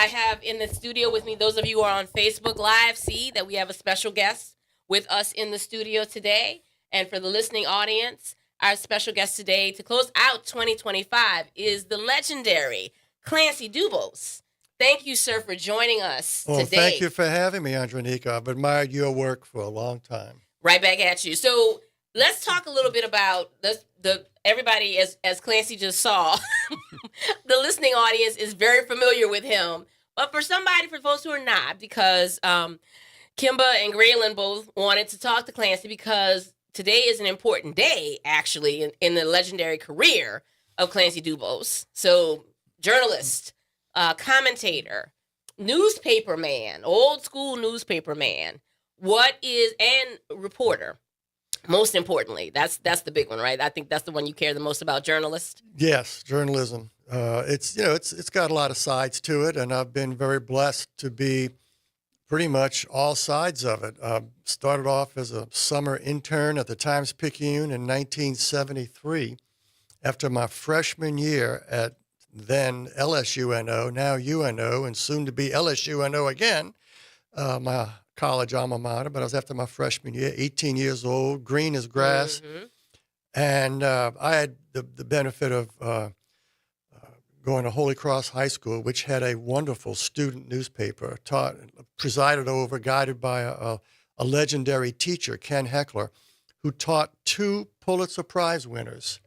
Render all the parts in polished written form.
I have in the studio with me, those of you who are on Facebook Live see that we have a special guest with us in the studio today. And for the listening audience, our special guest today to close out 2025 is the legendary Clancy Dubose. Thank you, sir, for joining us Well, today. thank you for having me, Andronika. I've admired your work for a long time. Right back at you. So let's talk a little bit about the everybody as Clancy just saw. The listening audience is very familiar with him, but for folks who are not, because Kimba and Graylin both wanted to talk to Clancy because today is an important day, actually, in the legendary career of Clancy Dubose. So, journalist, commentator, newspaper man, old school newspaper man. And reporter. Most importantly, that's the big one, right? I think that's the one you care the most about, journalist. Yes, journalism. It's got a lot of sides to it, and I've been very blessed to be pretty much all sides of it. Started off as a summer intern at the Times-Picayune in 1973. After my freshman year at then LSUNO, now UNO, and soon to be LSUNO again, my college alma mater, but I was after my freshman year, 18 years old, green as grass. Mm-hmm. And I had the benefit of going to Holy Cross High School, which had a wonderful student newspaper, presided over, guided by a legendary teacher, Ken Heckler, who taught 2 Pulitzer Prize winners,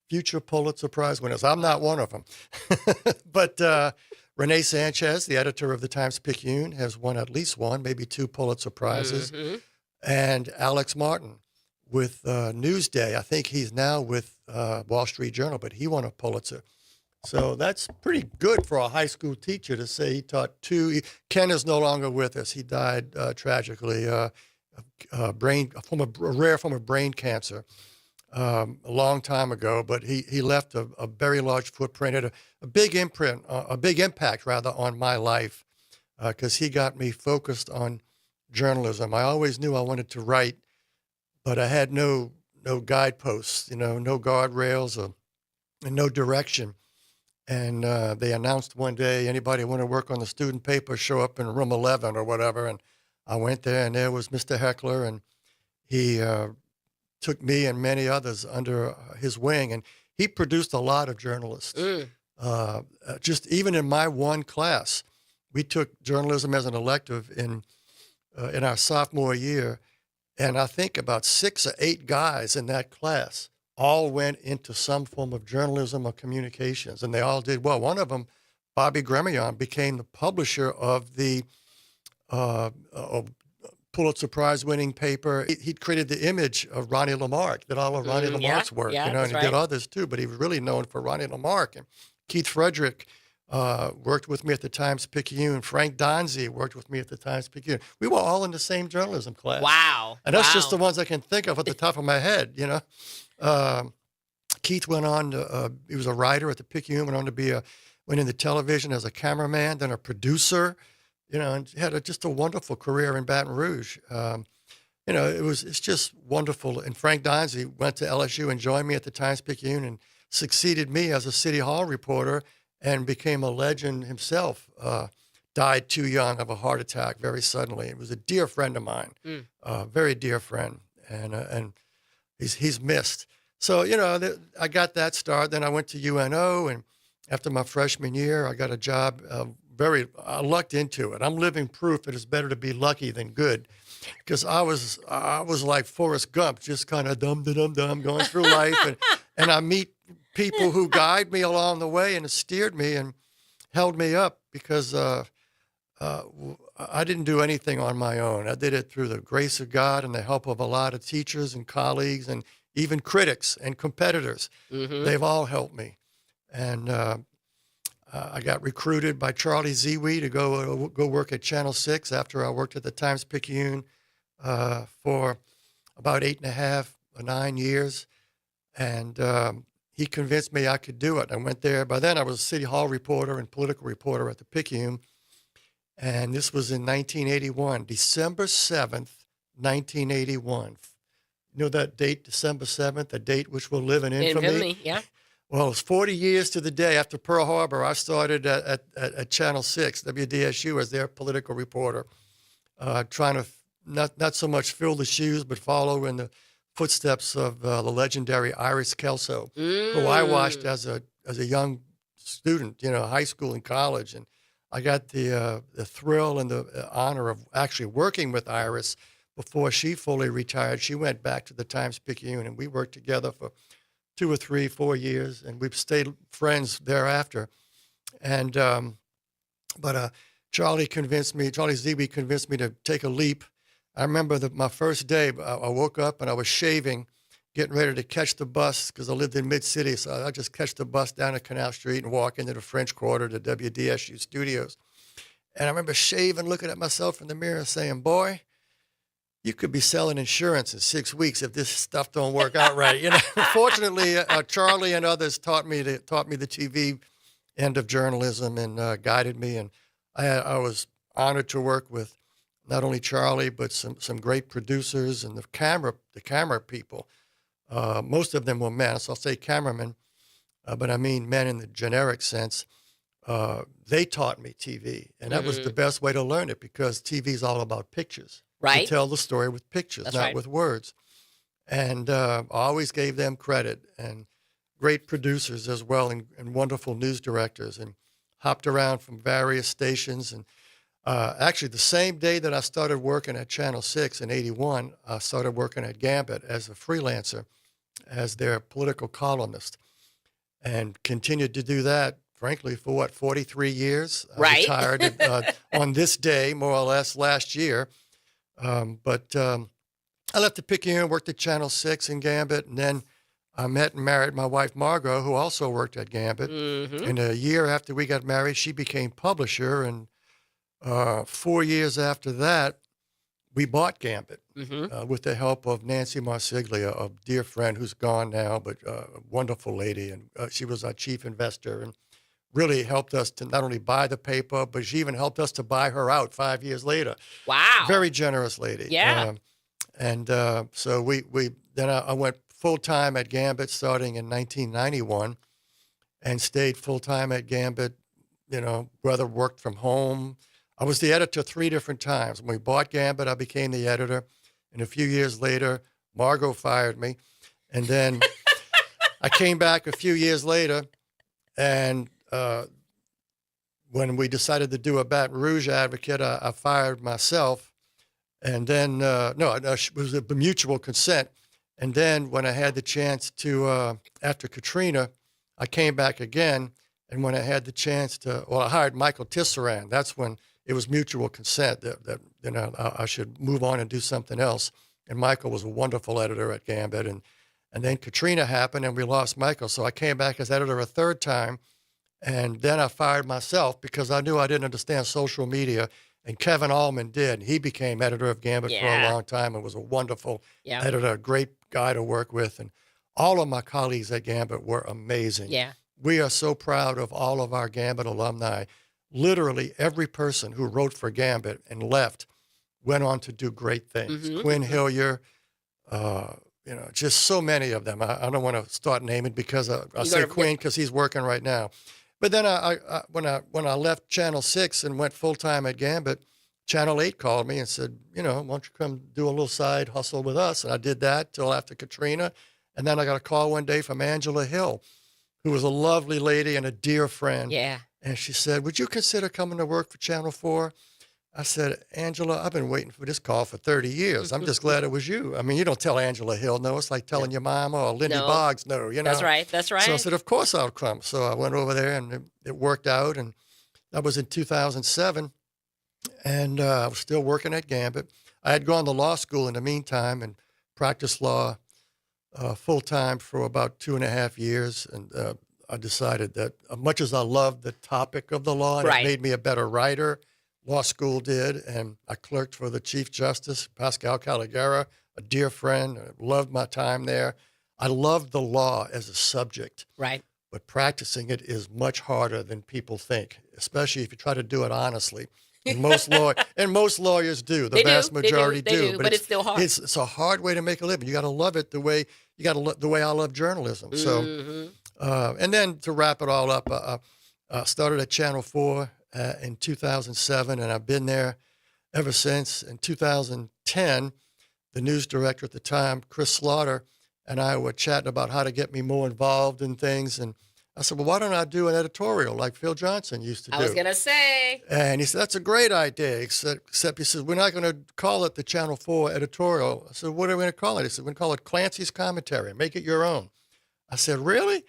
future Pulitzer Prize winners. I'm not one of them. But Renee Sanchez, the editor of the Times-Picayune, has won at least 1, maybe 2 Pulitzer Prizes. Mm-hmm. And Alex Martin with Newsday. I think he's now with Wall Street Journal, but he won a Pulitzer. So that's pretty good for a high school teacher to say he taught 2. Ken is no longer with us. He died tragically, a rare form of brain cancer. A long time ago, but he left a very large footprint, and a big imprint, a big impact rather on my life, because he got me focused on journalism. I always knew I wanted to write, but I had no guideposts, no guardrails, and no direction. And they announced one day, anybody want to work on the student paper, show up in room 11 or whatever. And I went there, and there was Mr. Heckler, and he took me and many others under his wing, and he produced a lot of journalists. Just even in my one class, we took journalism as an elective in our sophomore year, and I think about 6 or 8 guys in that class all went into some form of journalism or communications, and they all did well. One of them, Bobby Gremillon, became the publisher of the Pulitzer Prize winning paper. He'd created the image of Ronnie Lamarck, did all of Ronnie Lamarck's work, and he did others too, but he was really known for Ronnie Lamarck. And Keith Frederick worked with me at the Times-Picayune. Frank Donzi worked with me at the Times-Picayune. We were all in the same journalism class. Wow. And that's just the ones I can think of at the top of my head, Keith went on to, he was a writer at the Picayune, went on to went into television as a cameraman, then a producer, and had just a wonderful career in Baton Rouge. It's just wonderful. And Frank Donzi went to LSU and joined me at the Times-Picayune and succeeded me as a City Hall reporter and became a legend himself. Died too young of a heart attack very suddenly. It was a dear friend of mine, very dear friend, and he's missed. So, I got that start. Then I went to UNO, and after my freshman year, I got a job. I lucked into it. I'm living proof that it's better to be lucky than good, because I was like Forrest Gump, just kind of dumb going through life, and I meet people who guide me along the way and steered me and held me up, because I didn't do anything on my own. I did it through the grace of God and the help of a lot of teachers and colleagues and even critics and competitors. Mm-hmm. They've all helped me. And I got recruited by Charlie Zewey to go work at Channel 6 after I worked at the Times-Picayune for about 8.5 or 9 years. And he convinced me I could do it. I went there. By then, I was a City Hall reporter and political reporter at the Picayune. And this was in 1981, December 7th, 1981. You know that date, December 7th, a date which will live in infamy? Yeah. Well, it's 40 years to the day after Pearl Harbor. I started at Channel 6, WDSU, as their political reporter, trying to not so much fill the shoes, but follow in the footsteps of the legendary Iris Kelso, who I watched as a young student, high school and college. And I got the thrill and the honor of actually working with Iris before she fully retired. She went back to the Times-Picayune, and we worked together for 2 or 3, 4 years, and we've stayed friends thereafter. And but Charlie Zeeby convinced me to take a leap. I remember my first day, I woke up and I was shaving, getting ready to catch the bus because I lived in Mid-City. So I just catch the bus down to Canal Street and walk into the French Quarter to WDSU studios. And I remember shaving, looking at myself in the mirror saying, boy, you could be selling insurance in 6 weeks if this stuff don't work out right. Fortunately, Charlie and others taught me the TV end of journalism and guided me. And I was honored to work with not only Charlie, but some great producers and the camera people. Most of them were men, so I'll say cameramen, but I mean men in the generic sense. They taught me TV, and that was the best way to learn it because TV is all about pictures. Right. You tell the story with pictures, That's not right. with words. And I always gave them credit, and great producers as well, and wonderful news directors, and hopped around from various stations. And actually, the same day that I started working at Channel 6 in '81, I started working at Gambit as a freelancer, as their political columnist, and continued to do that, frankly, for 43 years. I Right. retired on this day, more or less, last year. But I left the Picayune, worked at Channel 6 in Gambit, and then I met and married my wife, Margot, who also worked at Gambit. And a year after we got married, she became publisher, and 4 years after that, we bought Gambit with the help of Nancy Marsiglia, a dear friend who's gone now, but a wonderful lady. And she was our chief investor and really helped us to not only buy the paper, but she even helped us to buy her out 5 years later. Wow. Very generous lady. Yeah. So then I went full-time at Gambit starting in 1991 and stayed full-time at Gambit, whether worked from home. I was the editor 3 different times. When we bought Gambit, I became the editor. And a few years later, Margot fired me. And then I came back a few years later, and when we decided to do a Baton Rouge Advocate, I fired myself. And then, it was a mutual consent. And then when I had the chance to, after Katrina, I came back again. And when I had the chance I hired Michael Tisserand. That's when it was mutual consent that I should move on and do something else. And Michael was a wonderful editor at Gambit. And then Katrina happened and we lost Michael. So I came back as editor a third time. And then I fired myself because I knew I didn't understand social media. And Kevin Allman did. He became editor of Gambit for a long time and was a wonderful editor, a great guy to work with. And all of my colleagues at Gambit were amazing. Yeah. We are so proud of all of our Gambit alumni. Literally every person who wrote for Gambit and left went on to do great things. Quinn Hillier, just so many of them. I don't want to start naming because I say Quinn because he's working right now. But then when I left Channel 6 and went full-time at Gambit, Channel 8 called me and said, why don't you come do a little side hustle with us? And I did that till after Katrina. And then I got a call one day from Angela Hill, who was a lovely lady and a dear friend. Yeah. And she said, would you consider coming to work for Channel 4? I said, Angela, I've been waiting for this call for 30 years. I'm just glad it was you. I mean, you don't tell Angela Hill no. It's like telling your mama or Lindy Boggs no, That's right. That's right. So I said, of course I'll come. So I went over there and it worked out. And that was in 2007. And I was still working at Gambit. I had gone to law school in the meantime and practiced law full-time for about 2.5 years. And I decided that much as I loved the topic of the law, and it made me a better writer, law school did, and I clerked for the Chief Justice, Pascal Caligera, a dear friend. I loved my time there. I loved the law as a subject. Right. But practicing it is much harder than people think, especially if you try to do it honestly. And most lawyers do. The vast majority do. But it's still hard. It's a hard way to make a living. You got to love it the way I love journalism. So And then to wrap it all up, started at Channel 4 in 2007, and I've been there ever since. In 2010, the news director at the time, Chris Slaughter, and I were chatting about how to get me more involved in things. And I said, well, why don't I do an editorial like Phil Johnson used to do? I was going to say. And he said, that's a great idea, except he says, we're not going to call it the Channel 4 editorial. I said, what are we going to call it? He said, we're going to call it Clancy's Commentary. Make it your own. I said, really?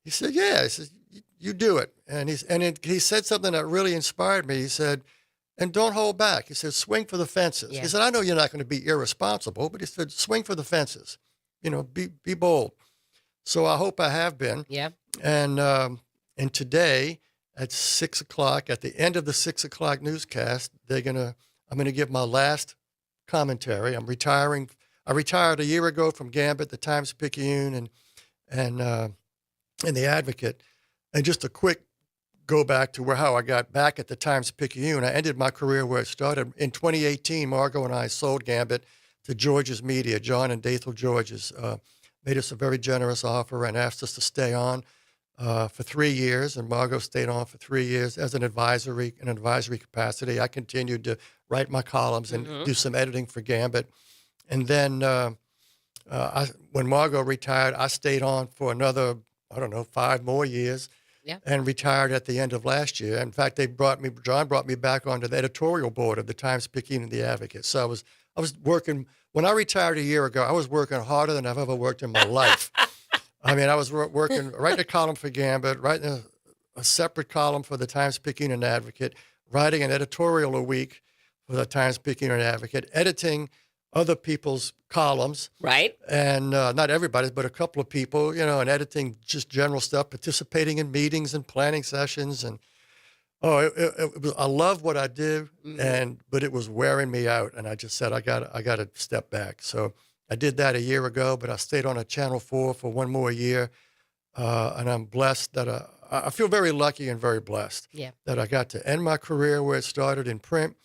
He said, yeah. He said, you do it. And he said something that really inspired me. He said, and don't hold back. He said, swing for the fences. Yeah. He said, I know you're not going to be irresponsible, but he said, swing for the fences. Be bold. So I hope I have been. Yeah. And today at 6 o'clock, at the end of the 6 o'clock newscast, I'm going to give my last commentary. I'm retiring. I retired a year ago from Gambit, the Times-Picayune, and the Advocate. And just a quick go back to how I got back at the Times-Picayune. I ended my career where it started. In 2018, Margot and I sold Gambit to George's Media. John and Dathel George's made us a very generous offer and asked us to stay on for 3 years. And Margot stayed on for 3 years as an advisory capacity. I continued to write my columns and do some editing for Gambit. And then when Margot retired, I stayed on for another, 5 more years. Yeah. And retired at the end of last year. In fact, John brought me back onto the editorial board of the Times-Picayune and the Advocate. So I was working, when I retired a year ago, I was working harder than I've ever worked in my life. I mean, I was working, writing a column for Gambit, writing a separate column for the Times-Picayune and Advocate, writing an editorial a week for the Times-Picayune and Advocate, editing other people's columns. Right. And not everybody's, but a couple of people, and editing just general stuff, participating in meetings and planning sessions. And, I love what I do, but it was wearing me out. And I just said, I got to step back. So I did that a year ago, but I stayed on at Channel 4 for one more year. And I'm blessed that I feel very lucky and very blessed that I got to end my career where it started in print.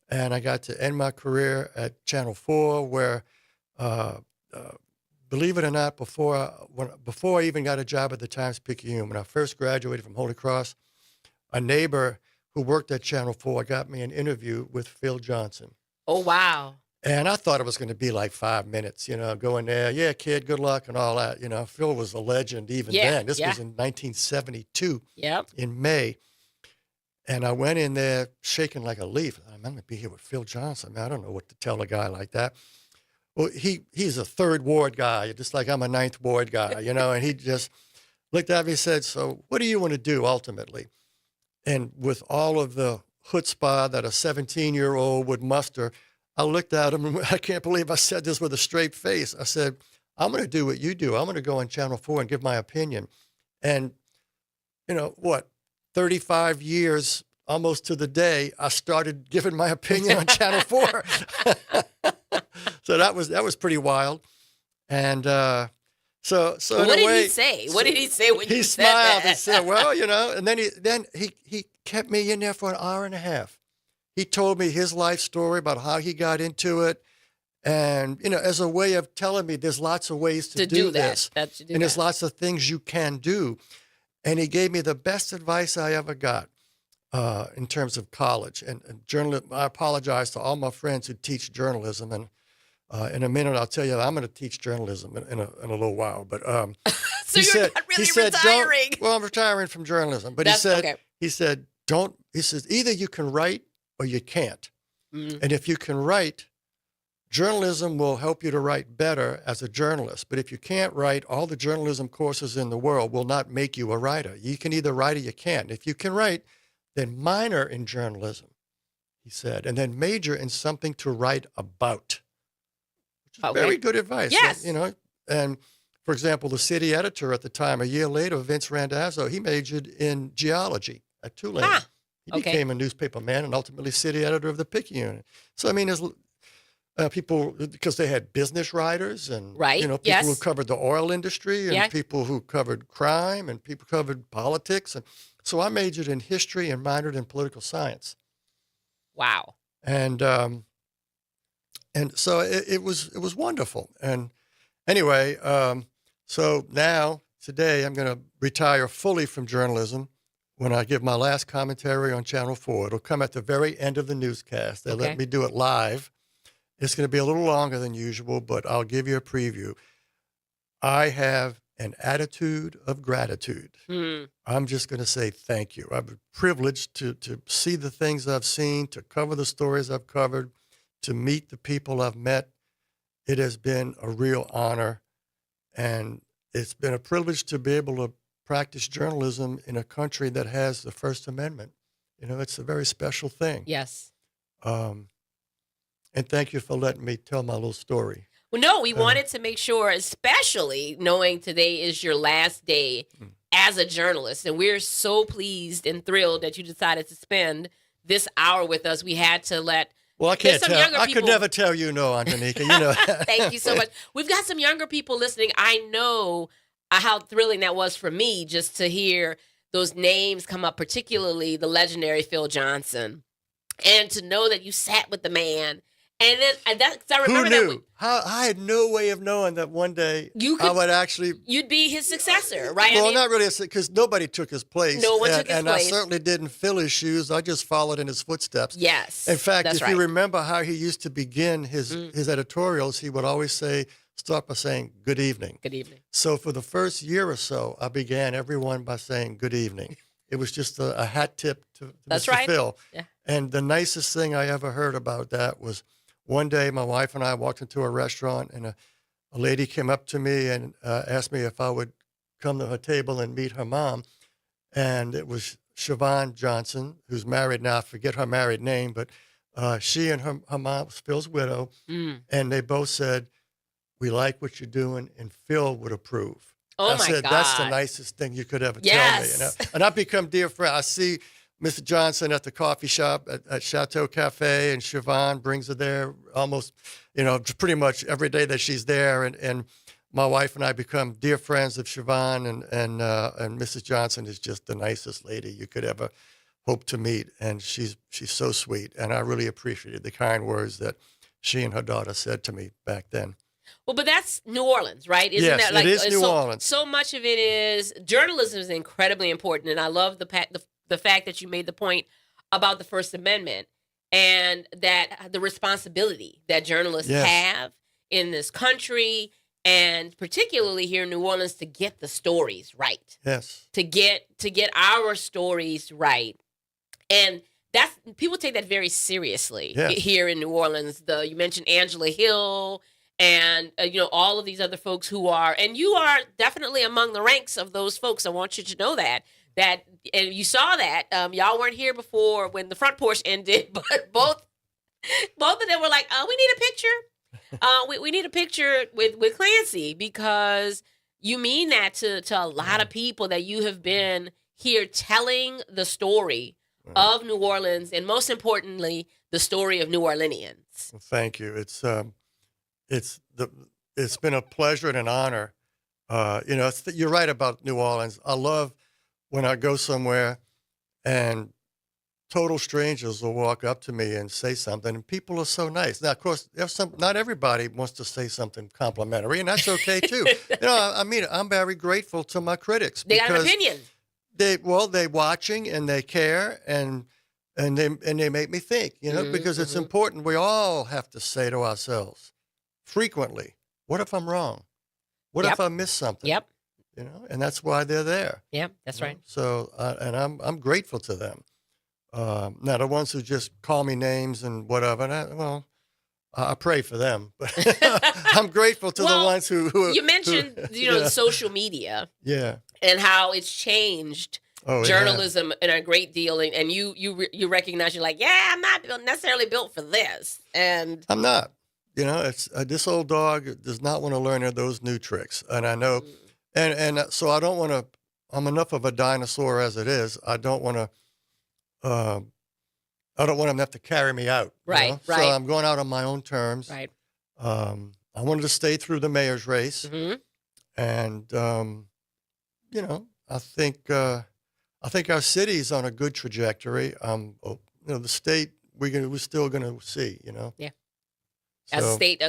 And I got to end my career at Channel 4 where, believe it or not, before I even got a job at the Times-Picayune, when I first graduated from Holy Cross, a neighbor who worked at Channel 4 got me an interview with Phil Johnson. Oh, wow. And I thought it was going to be like 5 minutes, go in there, yeah, kid, good luck and all that. Phil was a legend even then. This was in 1972 in May. And I went in there shaking like a leaf. I'm going to be here with Phil Johnson. Man, I don't know what to tell a guy like that. Well, he's a third ward guy, just like I'm a ninth ward guy, and he just looked at me and said, so what do you want to do ultimately? And with all of the chutzpah that a 17-year-old would muster, I looked at him, and I can't believe I said this with a straight face. I said, I'm going to do what you do. I'm going to go on Channel 4 and give my opinion. And, 35 years, almost to the day, I started giving my opinion on Channel 4. So that was pretty wild. And so what did he say? What did he say when you said that? He smiled and said, well, and then he kept me in there for an hour and a half. He told me his life story about how he got into it. And, as a way of telling me there's lots of ways to do this. And there's lots of things you can do. And he gave me the best advice I ever got in terms of college and journalism. I apologize to all my friends who teach journalism. And in a minute, I'll tell you, I'm going to teach journalism in a little while. But so you're not really retiring. Well, I'm retiring from journalism. But he said, either you can write or you can't. And if you can write, journalism will help you to write better as a journalist. But if you can't write, all the journalism courses in the world will not make you a writer. You can either write or you can't. If you can write, then minor in journalism, he said, and then major in something to write about. Which is very good advice. Yes. And for example, the city editor at the time, a year later, Vince Randazzo, he majored in geology at Tulane. He became a newspaper man and ultimately city editor of the Picayune. So, there's people, because they had business writers and people who covered the oil industry and people who covered crime and people who covered politics. And so I majored in history and minored in political science. Wow. And so it was wonderful. And anyway, so now today I'm going to retire fully from journalism when I give my last commentary on Channel 4. It'll come at the very end of the newscast. They Okay. let me do it live. It's going to be a little longer than usual, but I'll give you a preview. I have an attitude of gratitude. I'm just going to say thank you. I'm privileged to see the things I've seen, to cover the stories I've covered, to meet the people I've met. It has been a real honor, and it's been a privilege to be able to practice journalism in a country that has the First Amendment. You know, it's a very special thing. Yes. And thank you for letting me tell my little story. Well, no, we wanted to make sure, especially knowing today is your last day as a journalist, and we're so pleased and thrilled that you decided to spend this hour with us. We had to let. Well, I There's can't some tell. younger I could people- never tell you no, Antonika. You know. Thank you so much. We've got some younger people listening. I know how thrilling that was for me just to hear those names come up, particularly the legendary Phil Johnson, and to know that you sat with the man. And then I Who remember knew? that I had no way of knowing that one day You I could- would actually. you'd be his successor, right? Well, I mean, not really, because nobody took his place. No one and, took his and place. I certainly didn't fill his shoes. I just followed in his footsteps. yes. In fact, that's if right. you remember how he used to begin his editorials, he would always start by saying, "Good evening." Good evening. So for the first year or so, I began everyone by saying, "Good evening." It was just a hat tip to That's Mr. right. Phil. Yeah. And the nicest thing I ever heard about that was one day my wife and I walked into a restaurant, and a lady came up to me and asked me if I would come to her table and meet her mom. And it was Siobhan Johnson, who's married now. I forget her married name, but she and her mom was Phil's widow. And they both said, "We like what you're doing, and Phil would approve." Oh, I my said, God. "That's the nicest thing you could ever Yes. tell me." And I've become dear friends. I see Mr. Johnson at the coffee shop at Chateau Cafe, and Siobhan brings her there almost, pretty much every day that she's there. And my wife and I become dear friends of Siobhan, and Mrs. Johnson is just the nicest lady you could ever hope to meet. And she's so sweet. And I really appreciated the kind words that she and her daughter said to me back then. Well, but that's New Orleans, right? Isn't Yes, that like it is New Orleans. So much of it is journalism is incredibly important, and I love the fact that you made the point about the First Amendment and that the responsibility that journalists Yes. have in this country, and particularly here in New Orleans, to get the stories right, Yes. to get our stories right, and that's people take that very seriously Yes. here in New Orleans. You mentioned Angela Hill. And, all of these other folks who are, and you are definitely among the ranks of those folks. I want you to know that and you saw that, y'all weren't here before when the front porch ended, but both of them were like, we need a picture. We need a picture with Clancy, because you mean that to a lot of people, that you have been here telling the story of New Orleans, and most importantly, the story of New Orleanians. Well, thank you. It's been a pleasure and an honor. You're right about New Orleans. I love when I go somewhere and total strangers will walk up to me and say something, and people are so nice. Now, of course, not everybody wants to say something complimentary, and that's okay too. I'm very grateful to my critics. They got an because opinion. They're watching and they care, and they make me think, because it's important. We all have to say to ourselves frequently, what if I'm wrong? What if I miss something? Yep. And that's why they're there. Yep, that's right. So, and I'm grateful to them. Now, the ones who just call me names and whatever, and I pray for them, but I'm grateful to the ones who you mentioned, the social media, yeah, and how it's changed journalism in a great deal, and you recognize, you're like, yeah, I'm not necessarily built for this, and I'm not. It's this old dog does not want to learn any of those new tricks, and I know, and so I don't want to. I'm enough of a dinosaur as it is. I don't want to. I don't want them to have to carry me out. Right. So I'm going out on my own terms. Right. I wanted to stay through the mayor's race, and I think our city's on a good trajectory. The state we're still going to see. Yeah. So, As a state,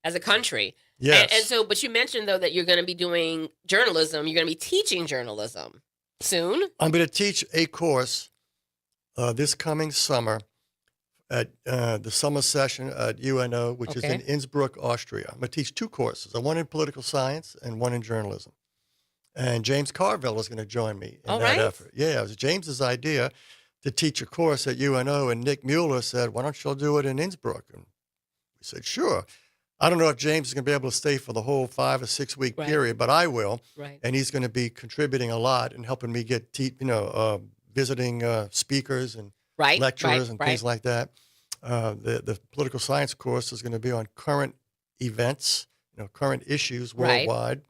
as a country. Yes. And so, but you mentioned though that you're going to be doing journalism. You're going to be teaching journalism soon. I'm going to teach a course this coming summer at the summer session at UNO, which is in Innsbruck, Austria. I'm going to teach 2 courses, one in political science and one in journalism. And James Carville is going to join me in that effort. Yeah, it was James's idea to teach a course at UNO, and Nick Mueller said, why don't you do it in Innsbruck? And we said, sure. I don't know if James is going to be able to stay for the whole 5 or 6 week period, but I will. Right. And he's going to be contributing a lot and helping me get, visiting speakers and lecturers and things like that. The political science course is going to be on current events, current issues worldwide.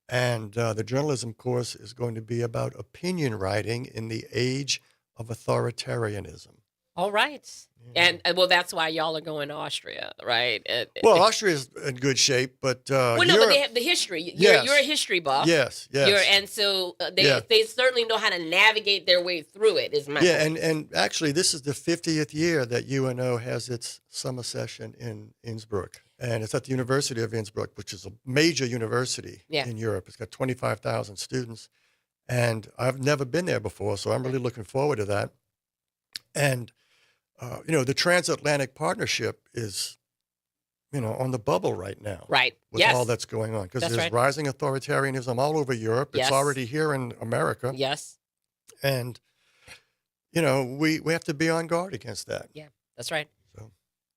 And the journalism course is going to be about opinion writing in the age of authoritarianism. All right. Yeah. And well, that's why y'all are going to Austria, right? Well, Austria is in good shape, but but they have the history. You're a history buff. Yes. And so they certainly know how to navigate their way through it. Is my point. And actually, this is the 50th year that UNO has its summer session in Innsbruck, and it's at the University of Innsbruck, which is a major university in Europe. It's got 25,000 students, and I've never been there before, so I'm really looking forward to that. And the transatlantic partnership is, on the bubble right now. Right. With all that's going on. Because there's rising authoritarianism all over Europe. It's already here in America. Yes. And, we have to be on guard against that. Yeah, that's right. So.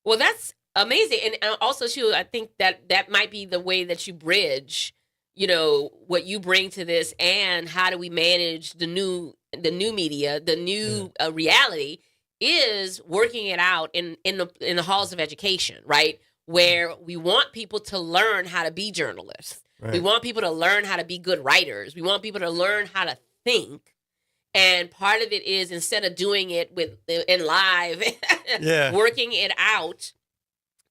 Well, that's amazing. And also, too, I think that might be the way that you bridge, what you bring to this and how do we manage the new media, the new reality is working it out in the halls of education, right? Where we want people to learn how to be journalists. Right. We want people to learn how to be good writers. We want people to learn how to think. And part of it is instead of doing it in live, working it out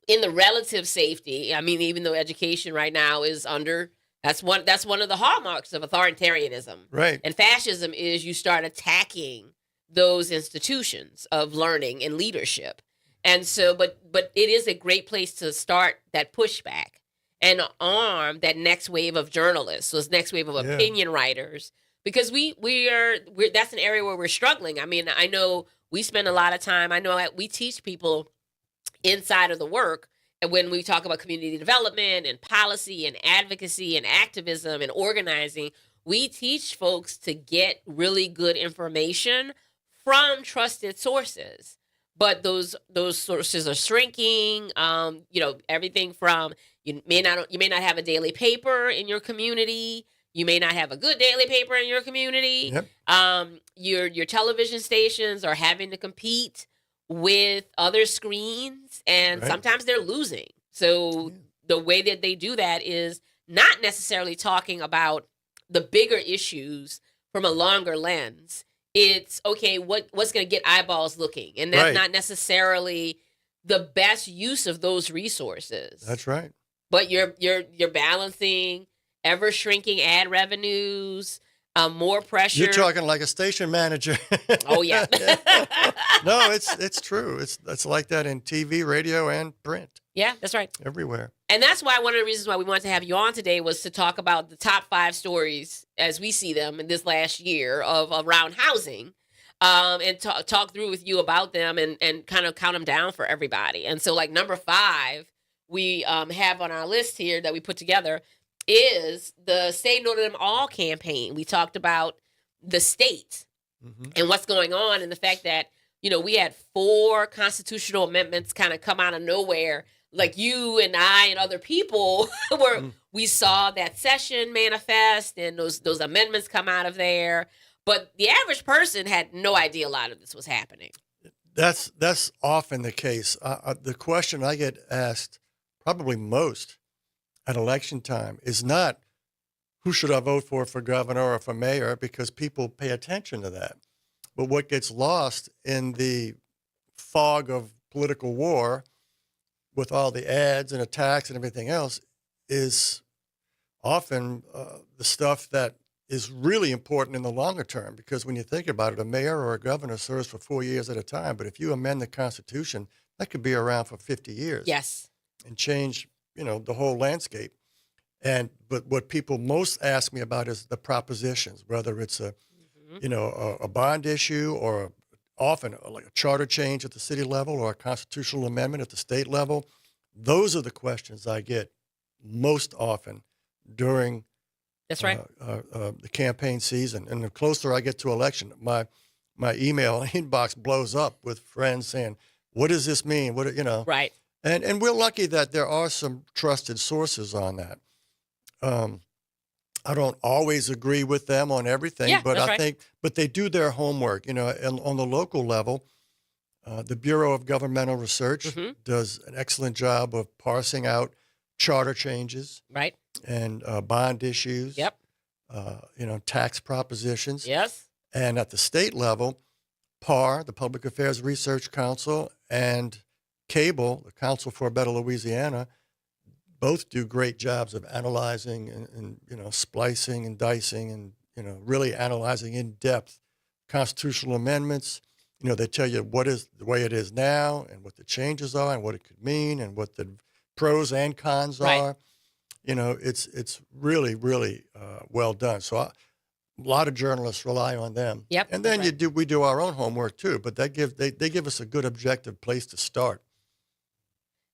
in the relative safety. I mean, even though education right now is under, that's one of the hallmarks of authoritarianism. Right. And fascism is you start attacking those institutions of learning and leadership. And so, but it is a great place to start that pushback and arm that next wave of journalists, those next wave of opinion writers, because we're that's an area where we're struggling. I mean, I know we spend a lot of time. I know we teach people inside of the work, and when we talk about community development and policy and advocacy and activism and organizing, we teach folks to get really good information from trusted sources. But those sources are shrinking. Everything from you may not have a daily paper in your community. You may not have a good daily paper in your community. Yep. Your television stations are having to compete with other screens, and sometimes they're losing. So the way that they do that is not necessarily talking about the bigger issues from a longer lens. It's okay, what's going to get eyeballs looking, and that's not necessarily the best use of those resources. That's right. But you're balancing ever shrinking ad revenues, more pressure. You're talking like a station manager. Oh yeah. No, it's true. It's like that in TV, radio, and print. Yeah, that's right. Everywhere. And that's why one of the reasons why we wanted to have you on today was to talk about the top 5 stories as we see them in this last year of around housing, and talk through with you about them and kind of count them down for everybody. And so like number 5 we have on our list here that we put together is the Say No to Them All campaign. We talked about the state and what's going on, and the fact that, we had 4 constitutional amendments kind of come out of nowhere. Like you and I and other people we saw that session manifest and those amendments come out of there. But the average person had no idea a lot of this was happening. That's often the case. The question I get asked probably most at election time is not who should I vote for governor or for mayor, because people pay attention to that. But what gets lost in the fog of political war with all the ads and attacks and everything else is often the stuff that is really important in the longer term. Because when you think about it, a mayor or a governor serves for 4 years at a time. But if you amend the Constitution, that could be around for 50 years. Yes. And change the whole landscape. But what people most ask me about is the propositions, whether it's Mhm. a bond issue or often like a charter change at the city level or a constitutional amendment at the state level. Those are the questions I get most often during That's right. the campaign season. And the closer I get to election, my email inbox blows up with friends saying, "What does this mean? Right. And we're lucky that there are some trusted sources on that. Um, I don't always agree with them on everything, Yeah, but that's I right. think, but they do their homework. And on the local level, the Bureau of Governmental Research Hmm. does an excellent job of parsing out charter changes Right. and bond issues, Yep. tax propositions. Yes. And at the state level, PAR, the Public Affairs Research Council, and CABLE, the Council for a Better Louisiana, both do great jobs of analyzing and splicing and dicing and really analyzing in depth constitutional amendments. They tell you what is the way it is now and what the changes are and what it could mean and what the pros and cons Right. are. It's really really well done. So a lot of journalists rely on them. Yep. And That's then right. we do our own homework too. But they give us a good objective place to start.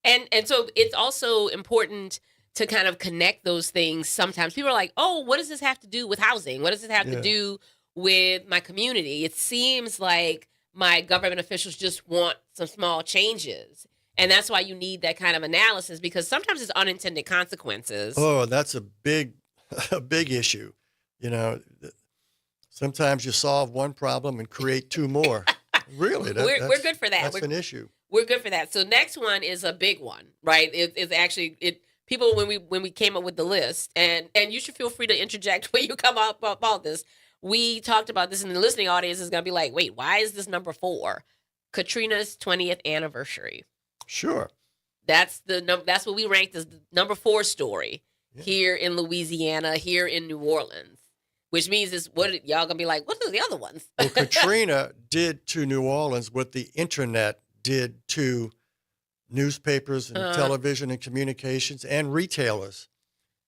And so it's also important to kind of connect those things. Sometimes people are like, "Oh, what does this have to do with housing? What does this have to Yeah. do with my community?" It seems like my government officials just want some small changes. And that's why you need that kind of analysis, because sometimes it's unintended consequences. Oh, that's a big, a big issue. You know, sometimes you solve one problem and create two more. Really, We're good for that. that's an issue. We're good for that. So next one is a big one, right? It's actually people when we came up with the list, and you should feel free to interject when you come up about this. We talked about this, and the listening audience is going to be like, "Wait, why is this number 4? Katrina's 20th anniversary." Sure. That's that's what we ranked as the number 4 story Yeah. here in Louisiana, here in New Orleans. Which means is what y'all gonna be like? What are the other ones? Well, Katrina did to New Orleans what the internet did to newspapers and Uh, television and communications and retailers.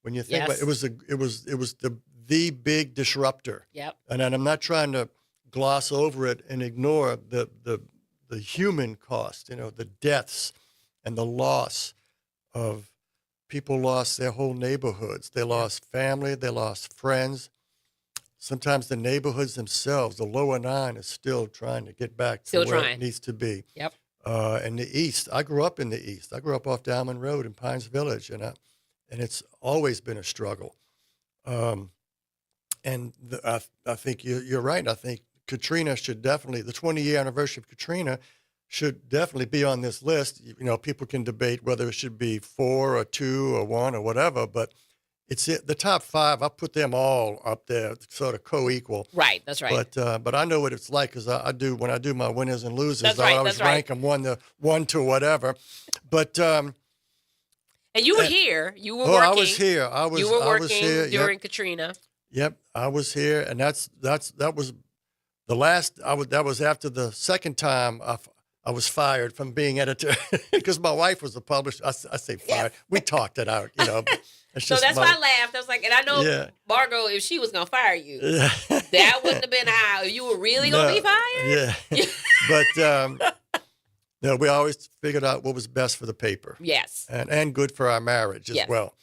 When you think about yes. it was the big disruptor. Yep. And I'm not trying to gloss over it and ignore the human cost, the deaths and the loss of people lost their whole neighborhoods. They lost family, they lost friends. Sometimes the neighborhoods themselves, the lower nine, is still trying to get back to Still where trying. it needs to be. Yep. In the East, I grew up in the East. I grew up off Diamond Road in Pines Village, and it's always been a struggle. Um, I think you're right. I think Katrina should definitely, the 20-year anniversary of Katrina should definitely be on this list. People can debate whether it should be 4 or 2 or 1 or whatever, but the top 5. I put them all up there, sort of co-equal. Right. That's right. But I know what it's like because I do when I do my winners and losers. That's I right, always that's right. rank them one to whatever. But and you were and- here. You were oh, working. I was here. I was You were I working was here. during Katrina. Yep, I was here, and that was the last. That was after the second time I was fired from being editor because my wife was the publisher. I say fired. We talked it out, but it's So just that's why I laughed. I was like, and I know Yeah. Margot, if she was gonna fire you, Yeah. that wouldn't have been how. If you were really gonna be fired. Yeah, but no, we always figured out what was best for the paper Yes. and good for our marriage as Yes. well.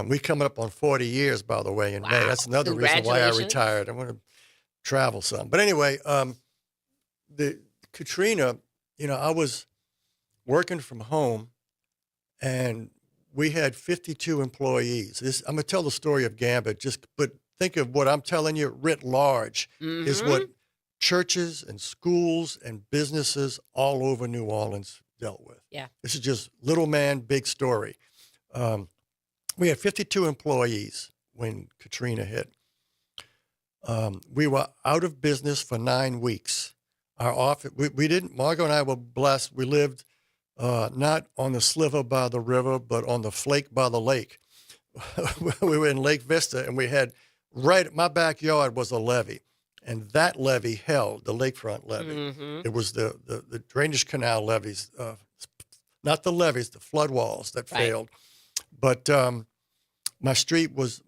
We coming up on 40 years, by the way, in May. Wow. That's another reason why I Congratulations. retired. I want to travel some. But anyway, the Katrina, I was working from home, and we had 52 employees. I'm going to tell the story of Gambit, but think of what I'm telling you writ large is Mhm. what churches and schools and businesses all over New Orleans dealt with. Yeah. This is just little man, big story. We had 52 employees when Katrina hit. We were out of business for 9 weeks. Our office, we didn't, Margot and I were blessed. We lived not on the sliver by the river, but on the flake by the lake. We were in Lake Vista, and we had my backyard was a levee, and that levee held the lakefront levee. Mhm. It was the drainage canal levees, not the levees, the flood walls that Right. failed. But my street was,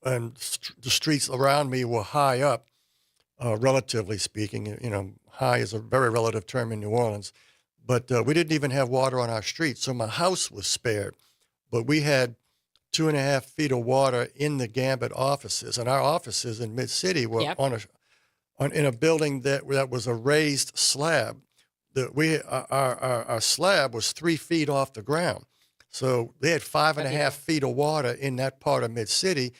and the streets around me were high up, relatively speaking. High is a very relative term in New Orleans. But we didn't even have water on our street, so my house was spared. But we had 2.5 feet of water in the Gambit offices, and our offices in Mid City were Yep. in a building that was a raised slab. Our slab was 3 feet off the ground, so they had 5.5 feet of water in that part of Mid City.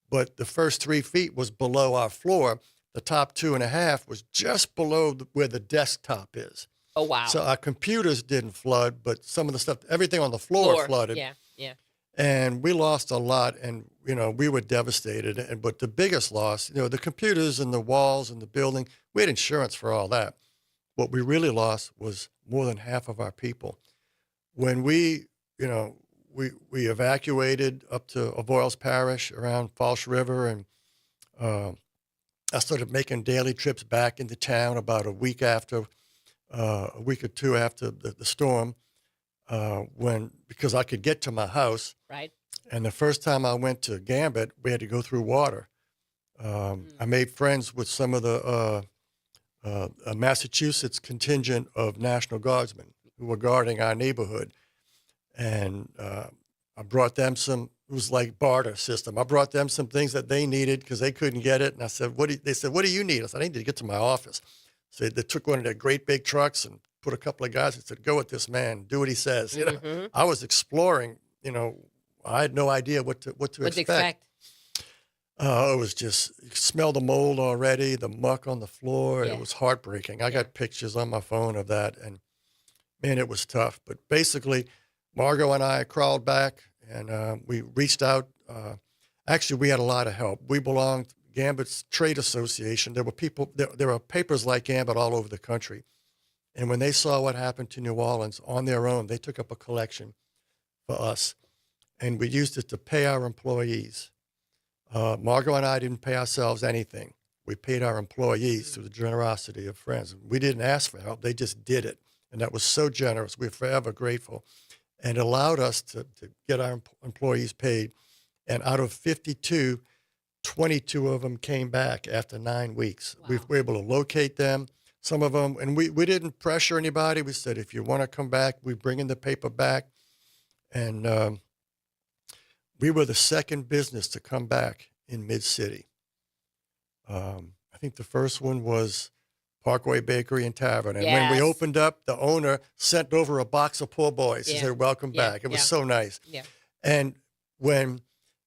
But the first 3 feet was below our floor. The top 2.5 was just below where the desktop is. Oh, wow. So our computers didn't flood, but some of the stuff, everything on the floor flooded. Yeah, yeah. And we lost a lot, and we were devastated. But the biggest loss, the computers and the walls and the building, we had insurance for all that. What we really lost was more than half of our people. When we evacuated up to Avoyelles Parish around Falsh River, and I started making daily trips back into town about a week or two after the storm. Because I could get to my house. Right. And the first time I went to Gambit, we had to go through water. I made friends with some of the Massachusetts contingent of National Guardsmen who were guarding our neighborhood. And I brought them it was like barter system. I brought them some things that they needed because they couldn't get it. And I said, they said, what do you need? I said, I need to get to my office. So they took one of their great big trucks and put a couple of guys and said, go with this man, do what he says. Mm-hmm. I was exploring, I had no idea what to expect. It was just, you could smell the mold already, the muck on the floor. Yeah. It was heartbreaking. I got pictures on my phone of that, and man, it was tough. But basically, Margot and I crawled back, and we reached out. Actually, we had a lot of help. We belonged to Gambit's Trade Association. There were papers like Gambit all over the country. And when they saw what happened to New Orleans on their own, they took up a collection for us, and we used it to pay our employees. Margot and I didn't pay ourselves anything. We paid our employees through the generosity of friends. We didn't ask for help. They just did it. And that was so generous. We're forever grateful. And it allowed us to get our employees paid. And out of 52, 22 of them came back after 9 weeks. Wow. We were able to locate them. Some of them, and we didn't pressure anybody. We said, if you want to come back, we bring in the paper back. And we were the second business to come back in Mid-City. I think the first one was Parkway Bakery and Tavern. And when we Yes. opened up, the owner sent over a box of poor boys. He Yeah. said, welcome Yeah. back. It was Yeah. so nice. Yeah. And when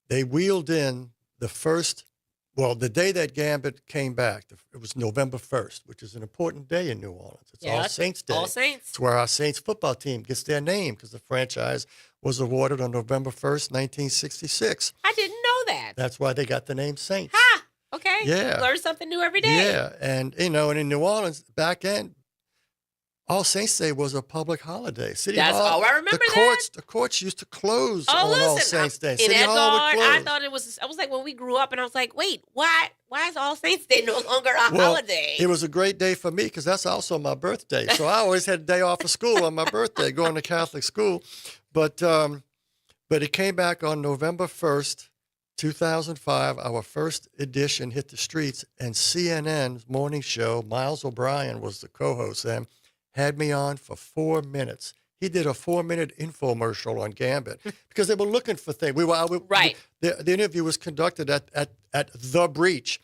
they wheeled in the day that Gambit came back, it was November 1st, which is an important day in New Orleans. It's Yeah, All Saints Day. All Saints. It's where our Saints football team gets their name because the franchise was awarded on November 1st, 1966. I didn't know that. That's why they got the name Saints. Ha! Okay. Yeah. Learn something new every day. Yeah, and and in New Orleans back then, All Saints Day was a public holiday. City That's Hall. all I remember The courts used to close Oh, on All listen. Saints Day. In City Hall would Edgard, close. I thought it was. I was like when we grew up, and I was like, wait, why is All Saints Day no longer a Well, holiday? It was a great day for me because that's also my birthday. So I always had a day off of school on my birthday, going to Catholic school. But it came back on November 1st, 2005. Our first edition hit the streets, and CNN's morning show, Miles O'Brien was the co-host then, had me on for 4 minutes. He did a 4-minute infomercial on Gambit because they were looking for things. Right. The interview was conducted at the breach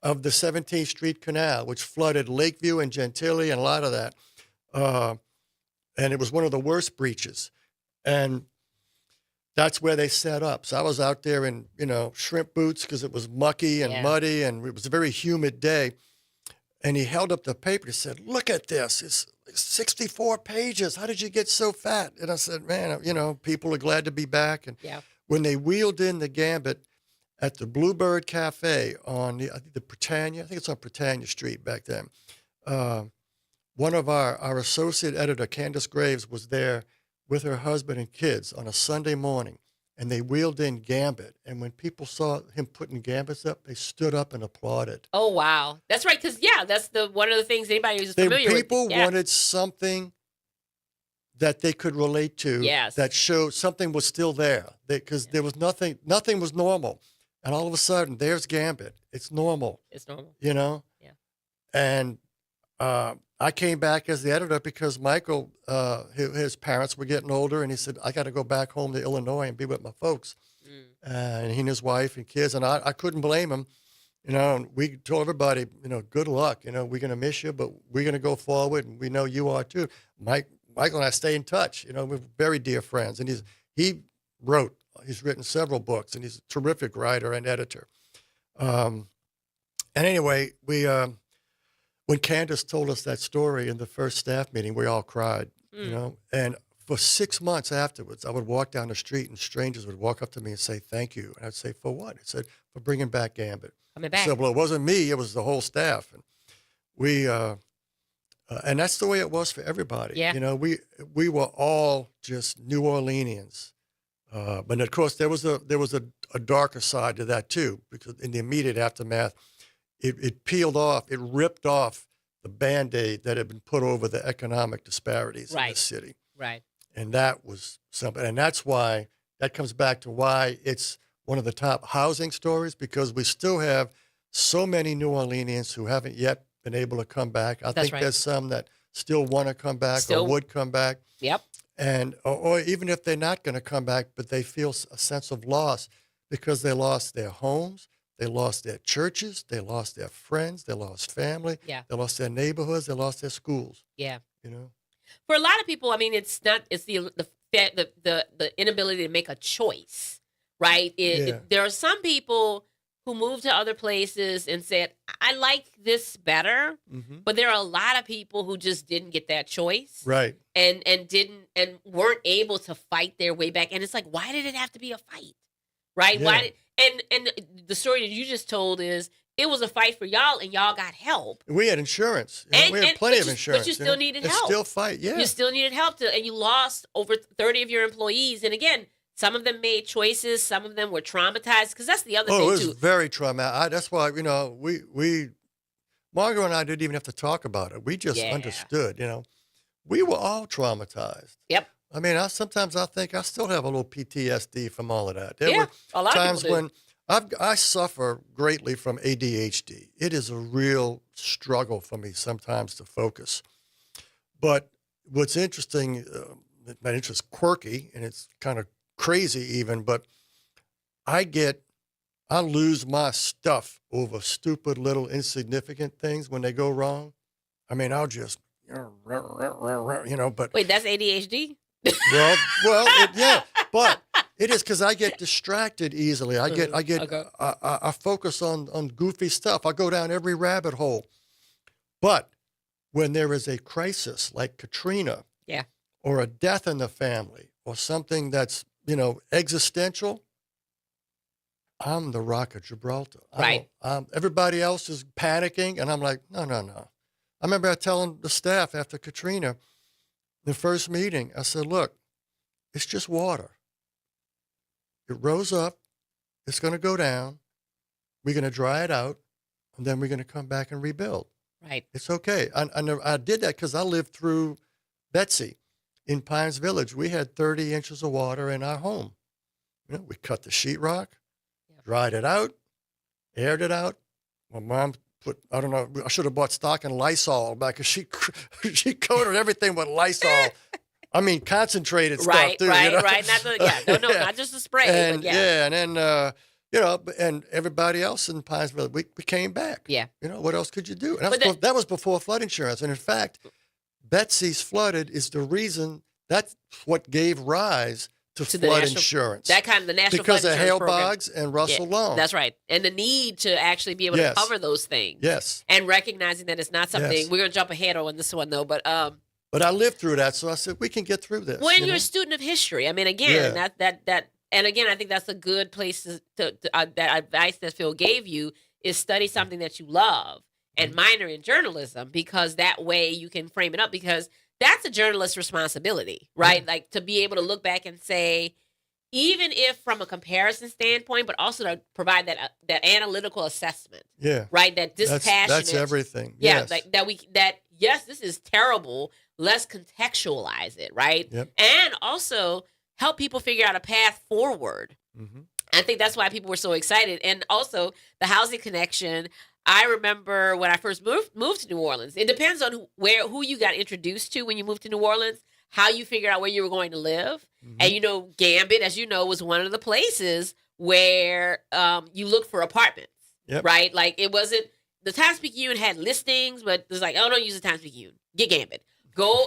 of the 17th Street Canal, which flooded Lakeview and Gentilly and a lot of that. And it was one of the worst breaches. And that's where they set up. So I was out there in, shrimp boots because it was mucky and muddy, and it was a very humid day. And he held up the paper and said, look at this. It's 64 pages. How did you get so fat? And I said, man, people are glad to be back. And when they wheeled in the Gambit at the Bluebird Cafe on the Britannia, I think it's on Britannia Street back then, one of our associate editor, Candace Graves, was there with her husband and kids on a Sunday morning, and they wheeled in Gambit. And when people saw him putting Gambits up, they stood up and applauded. Oh wow, that's right. Because that's one of the things anybody who's familiar with. People wanted something that they could relate to. Yes. That showed something was still there because there was nothing was normal, and all of a sudden there's Gambit. It's normal. It's normal. You know. Yeah. And I came back as the editor because Michael, his parents were getting older, and he said, I got to go back home to Illinois and be with my folks. And he and his wife and kids, and I couldn't blame him. You know, and we told everybody, you know, good luck. You know, we're going to miss you, but we're going to go forward, and we know you are too. Michael and I stay in touch. You know, we're very dear friends, and he's written several books, and he's a terrific writer and editor. And anyway, when Candace told us that story in the first staff meeting, we all cried, you know, and for 6 months afterwards, I would walk down the street and strangers would walk up to me and say, thank you. And I'd say, for what? It said, for bringing back Gambit. Coming back. So, well, it wasn't me, it was the whole staff. And and that's the way it was for everybody. Yeah. You know, we were all just New Orleanians. But of course, there was a darker side to that too, because in the immediate aftermath, it peeled off, it ripped off the Band-Aid that had been put over the economic disparities in the city. Right. And that was something. And that's why, that comes back to why it's one of the top housing stories, because we still have so many New Orleanians who haven't yet been able to come back. I think there's some that still want to come back or would come back. Yep. And or even if they're not going to come back, but they feel a sense of loss because they lost their homes, they lost their churches, they lost their friends, they lost family, Yeah. they lost their neighborhoods, they lost their schools. Yeah. You know, For a lot of people, I mean, it's the inability to make a choice, right? There are some people who moved to other places and said, I like this better, but there are a lot of people who just didn't get that choice. right? And weren't able to fight their way back. And it's like, why did it have to be a fight? Right? Yeah. And the story that you just told is it was a fight for y'all, and y'all got help. We had insurance. You know, we had plenty of insurance. But you still needed help. Still fight, yeah. You still needed help and you lost over 30 of your employees. And again, some of them made choices. Some of them were traumatized, because that's the other thing it was too. very traumatic. That's why, you know, we Margot and I didn't even have to talk about it. We just understood. You know, we were all traumatized. Yep. I mean, sometimes I think I still have a little PTSD from all of that. There were a lot times of people when I suffer greatly from ADHD. It is a real struggle for me sometimes to focus. But what's interesting, my interest is quirky, and it's kind of crazy even, but I lose my stuff over stupid little insignificant things when they go wrong. I mean, I'll just, you know, but. Wait, that's ADHD? Yeah, but it is because I get distracted easily. I focus on goofy stuff. I go down every rabbit hole. But when there is a crisis like Katrina, or a death in the family, or something that's, you know, existential, I'm the Rock of Gibraltar. Right. Everybody else is panicking, and I'm like, no. I remember telling the staff after Katrina, the first meeting, I said, look, it's just water. It rose up. It's going to go down. We're going to dry it out, and then we're going to come back and rebuild. Right. It's okay. I did that because I lived through Betsy in Pines Village. We had 30 inches of water in our home. You know, we cut the sheetrock, dried it out, aired it out. My mom I don't know, I should have bought stock in Lysol back, because she coated everything with Lysol. I mean, concentrated stuff, too. Right. Not just the spray. And, but and then, you know, and everybody else in Pinesville, we came back. Yeah. You know, what else could you do? And that was before flood insurance. And in fact, Betsy's flooded is the reason, that's what gave rise to flood insurance. That kind of the National Because Flood of Insurance Hale Program. Boggs and Russell Long. That's right. And the need to actually be able to cover those things. Yes. And recognizing that it's not something, we're going to jump ahead on this one though, but I lived through that, so I said, we can get through this. When you're a student of history, I mean, again, and again, I think that's a good place to that advice that Phil gave you is study something that you love and minor in journalism, because that way you can frame it up, because that's a journalist's responsibility, right? Like to be able to look back and say, even if from a comparison standpoint, but also to provide that analytical assessment, right? That dispassionate. That's everything. Yeah, yes. like yes, this is terrible, let's contextualize it, right? Yep. And also help people figure out a path forward. Hmm. I think that's why people were so excited. And also the housing connection. I remember when I first moved to New Orleans. It depends on who you got introduced to when you moved to New Orleans, how you figured out where you were going to live. Hmm. And you know, Gambit, as you know, was one of the places where you looked for apartments. Yep. Right? Like it wasn't the Times Picayune had listings, but it was like, oh, don't use the Times Picayune. Get Gambit. Go.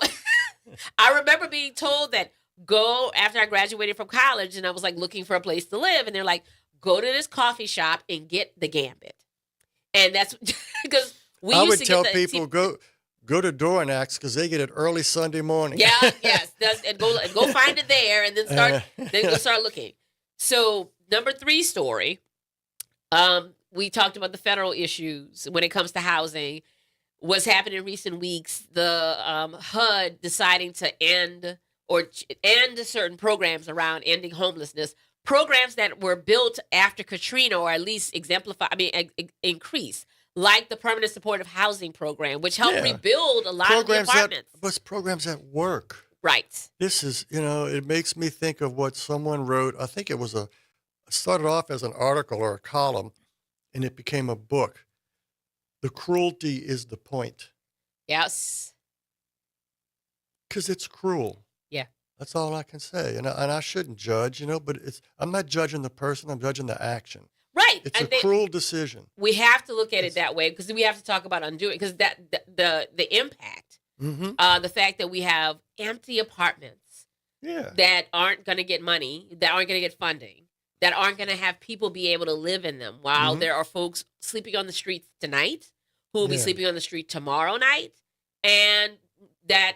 I remember being told that go after I graduated from college and I was like looking for a place to live. And they're like, go to this coffee shop and get the Gambit. And that's because we I used would to tell get the people go to Dorianax because they get it early Sunday morning. Yeah, yes. And go find it there and then go start looking. So 3 story, we talked about the federal issues when it comes to housing. What's happened in recent weeks, the HUD deciding to end certain programs around ending homelessness, programs that were built after Katrina, or at least increase, like the Permanent Supportive Housing Program, which helped rebuild a lot of the apartments. Programs that work. Right. This is, it makes me think of what someone wrote. I think it started off as an article or a column, and it became a book. The cruelty is the point. Yes. Because it's cruel. Yeah. That's all I can say. And I shouldn't judge, but I'm not judging the person. I'm judging the action. Right. It's a cruel decision. We have to look at it that way because we have to talk about undoing, because the impact, the fact that we have empty apartments that aren't going to get money, that aren't going to get funding, that aren't going to have people be able to live in them, while there are folks sleeping on the streets tonight who will be sleeping on the street tomorrow night, and that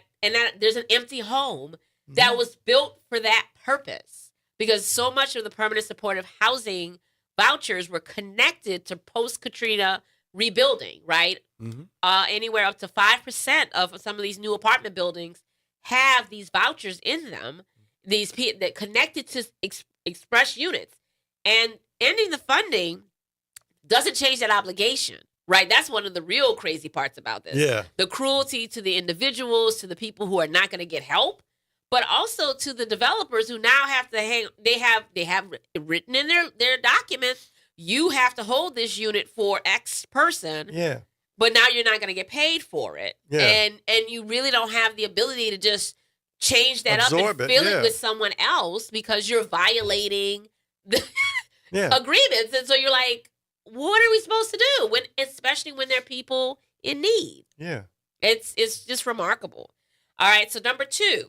there's an empty home that was built for that purpose, because so much of the permanent supportive housing vouchers were connected to post-Katrina rebuilding, right? Anywhere up to 5% of some of these new apartment buildings have these vouchers in them, that connected to express units. And ending the funding doesn't change that obligation, right? That's one of the real crazy parts about this. Yeah. The cruelty to the individuals, to the people who are not going to get help, but also to the developers who now have to they have written in their documents, you have to hold this unit for X person. Yeah. But now you're not going to get paid for it. Yeah. And you really don't have the ability to just change that Absorb up and it, fill it with someone else, because you're violating the agreements. And so you're like, what are we supposed to do especially when there are people in need? Yeah. It's just remarkable. All right. So number 2,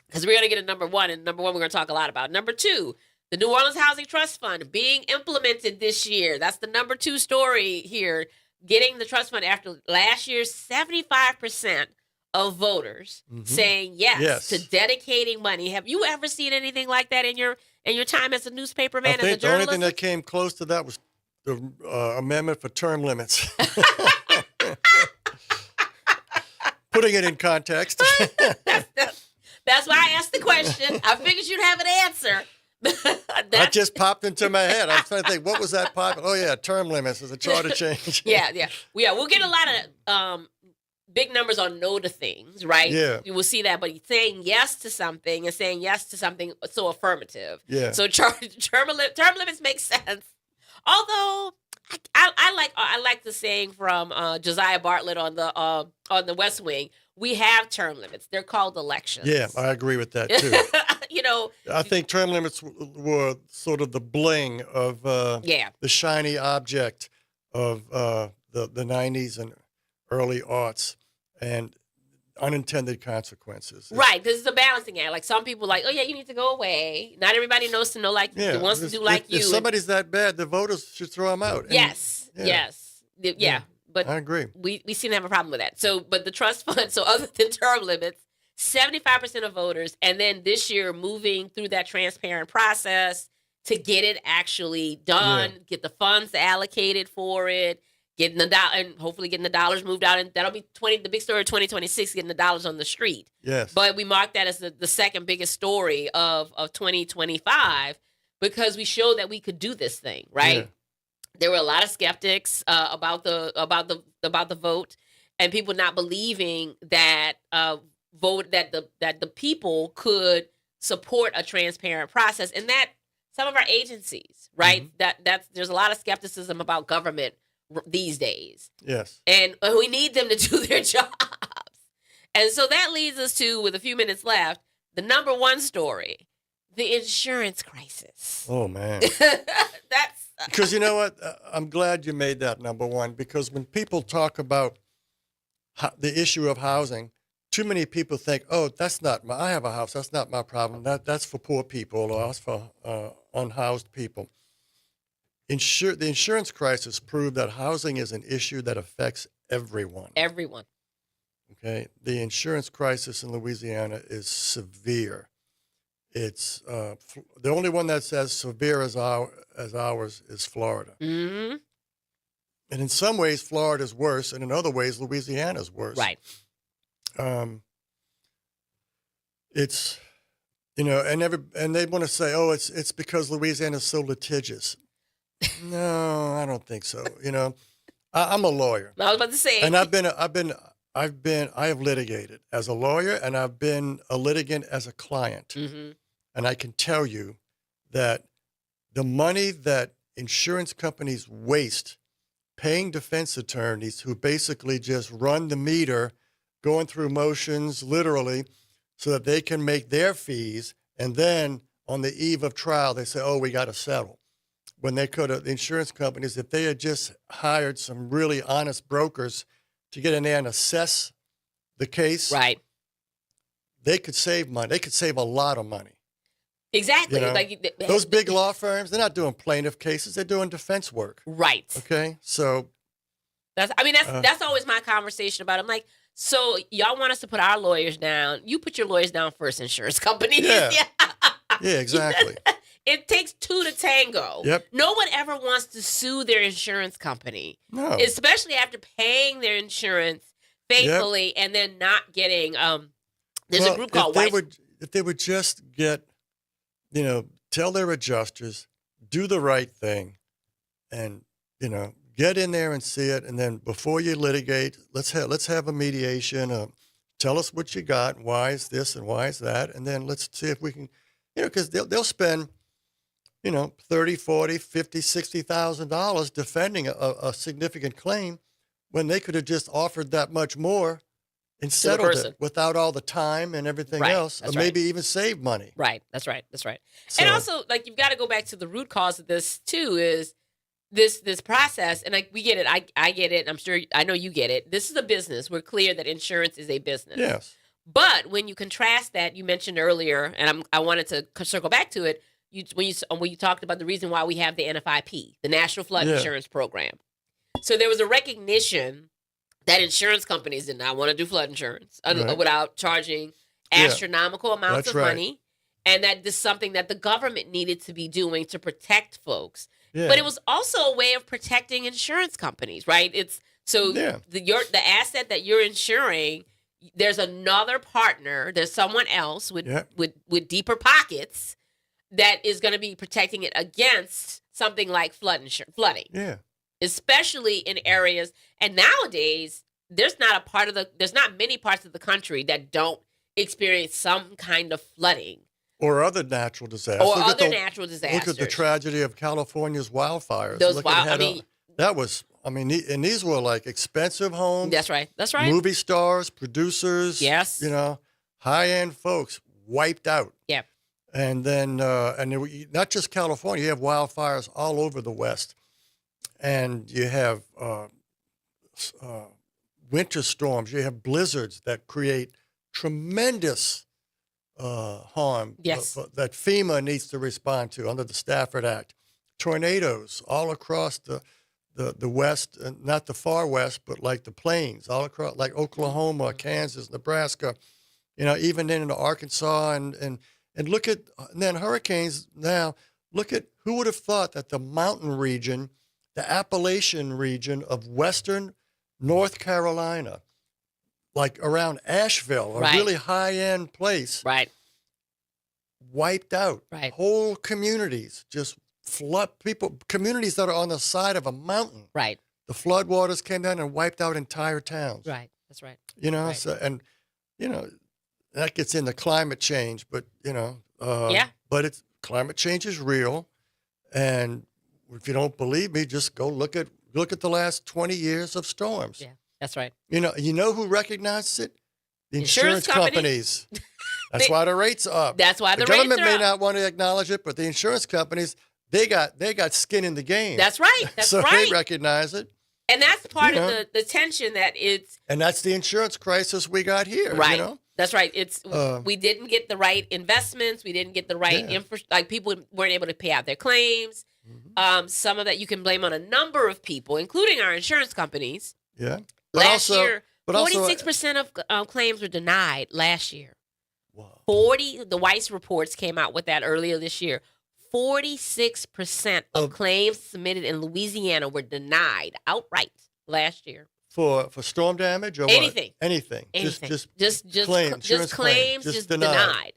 because we're going to get to number 1, and number 1 we're going to talk a lot about. Number 2, the New Orleans Housing Trust Fund being implemented this year. That's the number 2 story here. Getting the trust fund after last year's 75% of voters saying yes to dedicating money. Have you ever seen anything like that in your time as a newspaper man, as a the only journalist? thing that came close to that was the amendment for term limits. Putting it in context. That's why I asked the question. I figured you'd have an answer. That just popped into my head. I was trying to think, what was that popping? Oh, yeah, term limits is a charter change. Yeah. We'll get a lot of big numbers on no to things, right? Yeah. You will see that, but saying yes to something and saying yes to something so affirmative. Yeah. So term limits make sense. Although I like the saying from Josiah Bartlett on the West Wing. We have term limits. They're called elections. Yeah, I agree with that too. I think term limits were sort of the bling of the shiny object of the 90s and early aughts, and unintended consequences. Right, because it's a balancing act. Like some people like, oh yeah, you need to go away. Not everybody knows to know like you. Wants to do like you. If somebody's that bad, the voters should throw them out. Yes. But I agree. We seem to have a problem with that. So, but the trust fund, so other than term limits, 75% of voters, and then this year moving through that transparent process to get it actually done, get the funds allocated for it, getting the and hopefully getting the dollars moved out, and that'll be the big story of 2026, getting the dollars on the street. Yes. But we mark that as the second biggest story of 2025, because we showed that we could do this thing, right? Yeah. There were a lot of skeptics about the vote, and people not believing that vote that the people could support a transparent process, and that some of our agencies, right? That's there's a lot of skepticism about government these days, Yes. and we need them to do their jobs. And so that leads us to, with a few minutes left, the number one story, the insurance crisis. Oh, man. That's Because you know what? I'm glad you made that number one, because when people talk about the issue of housing, too many people think, oh, I have a house. That's not my problem. That's for poor people, or that's for unhoused people. The insurance crisis proved that housing is an issue that affects everyone. everyone. Okay, the insurance crisis in Louisiana is severe. It's the only one that's as severe as ours is Florida, Mm-hmm. and in some ways Florida is worse, and in other ways Louisiana is worse. Right. It's and they want to say, oh, it's because Louisiana is so litigious. No, I don't think so. I'm a lawyer, I was about to say. and I have litigated as a lawyer, and I've been a litigant as a client. Mm-hmm. And I can tell you that the money that insurance companies waste paying defense attorneys who basically just run the meter, going through motions literally, so that they can make their fees, and then on the eve of trial, they say, oh, we got to settle. When they could have, the insurance companies, if they had just hired some really honest brokers to get in there and assess the case, Right. they could save money. They could save a lot of money. Exactly. Like those big law firms, they're not doing plaintiff cases; they're doing defense work. Right. Okay, so That's always my conversation about it. I'm like, so y'all want us to put our lawyers down? You put your lawyers down first, insurance companies. Yeah. Yeah, exactly. It takes two to tango. Yep. No one ever wants to sue their insurance company, No, especially after paying their insurance faithfully and then not getting. There's a group called White. If they would just get, tell their adjusters, do the right thing, and get in there and see it, and then before you litigate, let's have a mediation. Tell us what you got, why is this and why is that, and then let's see if we can, because they'll spend, $30, $40, $50, $60,000 defending a significant claim, when they could have just offered that much more and settled it without all the time and everything else, or maybe even save money. Right. That's right. That's right. So, And also, you've got to go back to the root cause of this too. Is this process? And we get it. I get it. And I know you get it. This is a business. We're clear that insurance is a business. yes. But when you contrast that, you mentioned earlier, and I wanted to circle back to it. When you talked about the reason why we have the NFIP, the National Flood Insurance Program. So there was a recognition that insurance companies did not want to do flood insurance without charging astronomical amounts of money, and that this is something that the government needed to be doing to protect folks. Yeah. But it was also a way of protecting insurance companies, right? It's the asset that you're insuring. There's another partner. There's someone else with deeper pockets that is going to be protecting it against something like flooding. Yeah. Especially in areas, and nowadays there's not many parts of the country that don't experience some kind of flooding Or other natural disasters. or other natural disasters. Look at the tragedy of California's wildfires. And these were expensive homes. That's right. That's right. Movie stars, producers. Yes. High-end folks wiped out. Yeah. And then, not just California, you have wildfires all over the West. And you have winter storms. You have blizzards that create tremendous harm that FEMA needs to respond to under the Stafford Act. Tornadoes all across the West, and not the far West, but the plains, all across, like Oklahoma, Kansas, Nebraska, even into Arkansas. And look at, and then hurricanes now, look at, who would have thought that the mountain region, the Appalachian region of western North Carolina, around Asheville, a really high-end place, wiped out. Right. Whole communities just flood, communities that are on the side of a mountain. Right. The floodwaters came down and wiped out entire towns. Right. That's right. So, and, that gets into climate change, but Yeah. but it's climate change is real, and if you don't believe me, just go look at the last 20 years of storms. Yeah, that's right. You know who recognizes it? The Insurance insurance companies. companies. That's They- why the rates are up. That's why The the rates government are may up. not want to acknowledge it, but the insurance companies, they got skin in the game. That's right. That's so right. they recognize it, And that's part You of know. the tension that it's and that's the insurance crisis we got here. right. You know? That's right. It's Uh, we didn't get the right investments. We didn't get the right Yeah. like people weren't able to pay out their claims. Mhm. Some of that you can blame on a number of people, including our insurance companies. Yeah. But Last also, year, but also, 46% of claims were denied last year. wow. 40, the Weiss reports came out with that earlier this year. 46% of Of- claims submitted in Louisiana were denied outright last year. for storm damage or Anything. what? Anything. Anything. Just Just claim, just insurance claim, claims, just just denied. denied.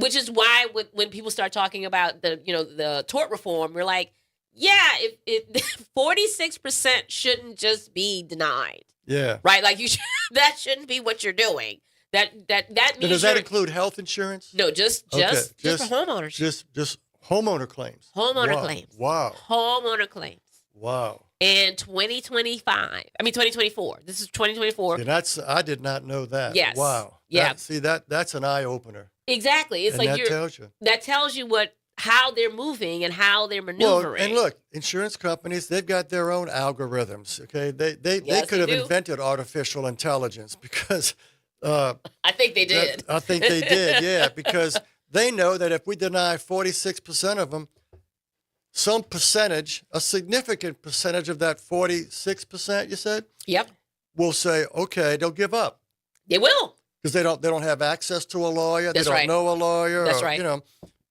Which is why when people start talking about the tort reform, we're like, yeah, it 46% shouldn't just be denied, Yeah. right? Like that shouldn't be what you're doing. That Now, means does that you're- include health insurance? no, just Okay, just just- for homeowners, Just homeowner claims. Homeowner Wow. claims. Wow. homeowner claims Wow. in 2024. This is 2024. Yeah, I did not know that. Yes. Wow. Yeah. That's an eye opener. Exactly. It's And like that tells you. that tells you how they're moving and how they're maneuvering. Well, and look, insurance companies, they've got their own algorithms. Okay. They Yes, could they have do. invented artificial intelligence because I think they did. I think they did, yeah, because they know that if we deny 46% of them, some percentage, a significant percentage of that 46%, you said, Yep, will say, okay, they'll give up they will. because they don't have access to a lawyer, That's they don't right. know a lawyer, That's or, right.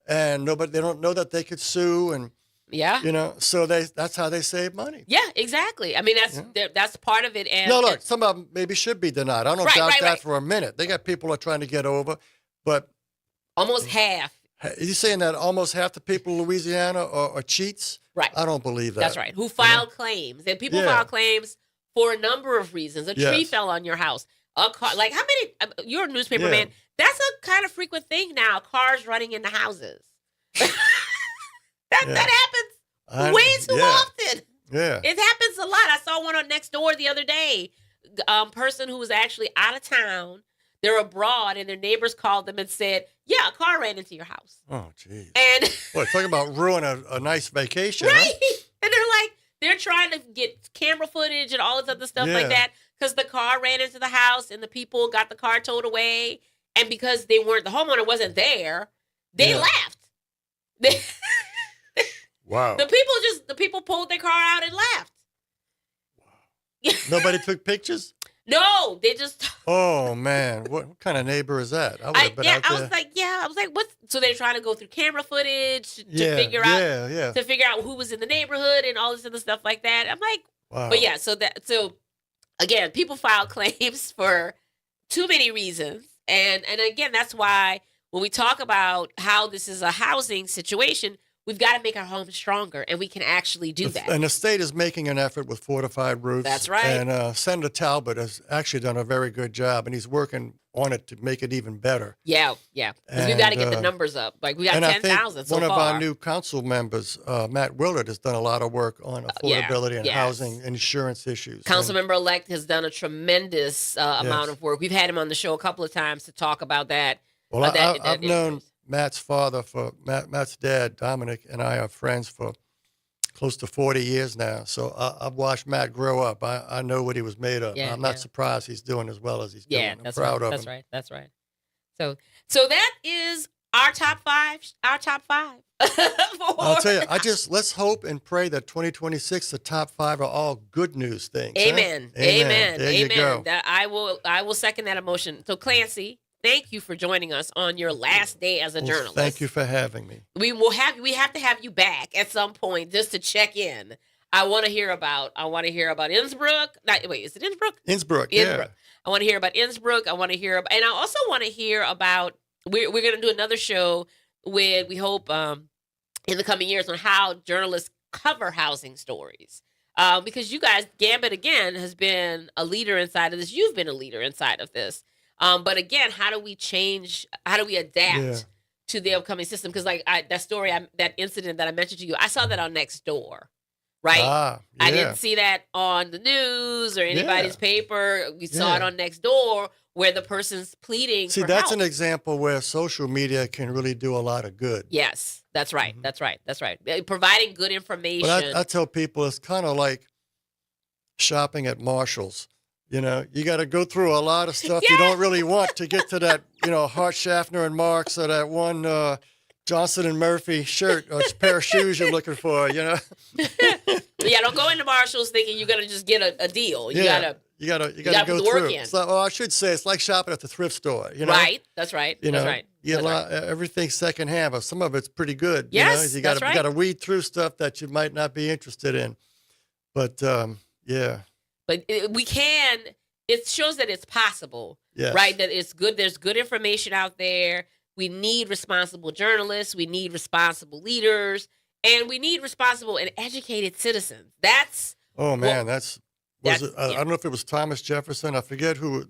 and they don't know that they could sue, and Yeah, so that's how they save money. yeah, exactly. I mean, that's part of it. And No, look, some of them maybe should be denied. I don't Right, doubt right, that right. for a minute. They got people who are trying to get over, but almost half. are you saying that almost half the people in Louisiana are cheats? Right. I don't believe that. That's right. Who filed claims? And people Yeah. file claims for a number of reasons. A tree Yes. fell on your house. A car. Like how many? You're a newspaper Yeah. man. That's a kind of frequent thing now. Cars running into houses. That Yeah. happens I- way too yeah, often. Yeah. It happens a lot. I saw one on next door the other day. Person who was actually out of town. They're abroad, and their neighbors called them and said, "Yeah, a car ran into your house." Oh, geez. And Boy, talking about ruin a nice vacation. huh? right, and they're trying to get camera footage and all this other stuff like Yeah. that because the car ran into the house and the people got the car towed away, and because the homeowner wasn't there, they Yeah. left. They, Wow. the people pulled their car out and left. Nobody took pictures? No, they just. Oh, man. What kind of neighbor is that? I would have been out I there. was like, what? So they're trying to go through camera footage to yeah, figure out yeah. who was in the neighborhood and all this other stuff like that. I'm like, Wow. but yeah, so again, people file claims for too many reasons, and again, that's why when we talk about how this is a housing situation, we've got to make our homes stronger, and we can actually do that. And the state is making an effort with fortified roofs. That's right. And Senator Talbot has actually done a very good job, and he's working on it to make it even better. Yeah. Because we've got to get the And, numbers up. Like we got And I think 10,000 so one far. of our new council members, Matt Willard, has done a lot of work on yeah, affordability and yes. housing insurance issues. And- Councilmember-elect has done a tremendous amount Yes. of work. We've had him on the show a couple of times to talk about that. Well, that I've known increase. Matt's father Matt's dad, Dominic, and I are friends for close to 40 years now. So I've watched Matt grow up. I know what he was made of. Yeah, I'm not yeah. surprised he's doing as well as he's doing. Yeah, I'm that's proud right. of That's him. right. That's right. So that is our top five. Our top five. I'll tell you, let's hope and pray that 2026, the top 5 are all good news things. huh? Amen. Amen. There you go. That I will second that emotion. So Clancy, thank you for joining us on your last day as a Well, journalist. Thank you for having me. We have to have you back at some point just to check in. I want to hear about Innsbruck. Wait, is it Innsbruck? Innsbruck, Innsbruck. I want to hear about Innsbruck. I want to hear and I also want to hear about we're going to do another show with we hope in the coming years on how journalists cover housing stories. Because you guys, Gambit again has been a leader inside of this. You've been a leader inside of this. But again, how do we adapt Yeah. to the upcoming system? Because like that incident that I mentioned to you, I saw that on Nextdoor, right? Ah, I yeah. didn't see that on the news or anybody's Yeah. paper. We saw it Yeah. on Nextdoor where the person's pleading See, for that's help. an example where social media can really do a lot of good. Yes, that's right. Mhm. That's right. That's right. Providing good information. But I tell people it's kind of like shopping at Marshall's. You know, you got to go through a lot of stuff you don't really want to get to that, Hart, Schaffner, and Marks, or that one Johnson and Murphy shirt or pair of shoes you're looking for, Yeah, don't go into Marshall's thinking you're gonna just get a deal. You Yeah. gotta You gotta put go the work through. in. So, I should say it's like shopping at the thrift store, right. That's right. You That's know, right. you That's right. everything's secondhand, but some of it's pretty good. Yes, you that's gotta right. you gotta weed through stuff that you might not be interested in. But yeah, But we can. It shows that it's possible, yes. right? That it's good. There's good information out there. We need responsible journalists. We need responsible leaders, and we need responsible and educated citizens. That's Oh man, I yeah. don't know if it was Thomas Jefferson. I forget who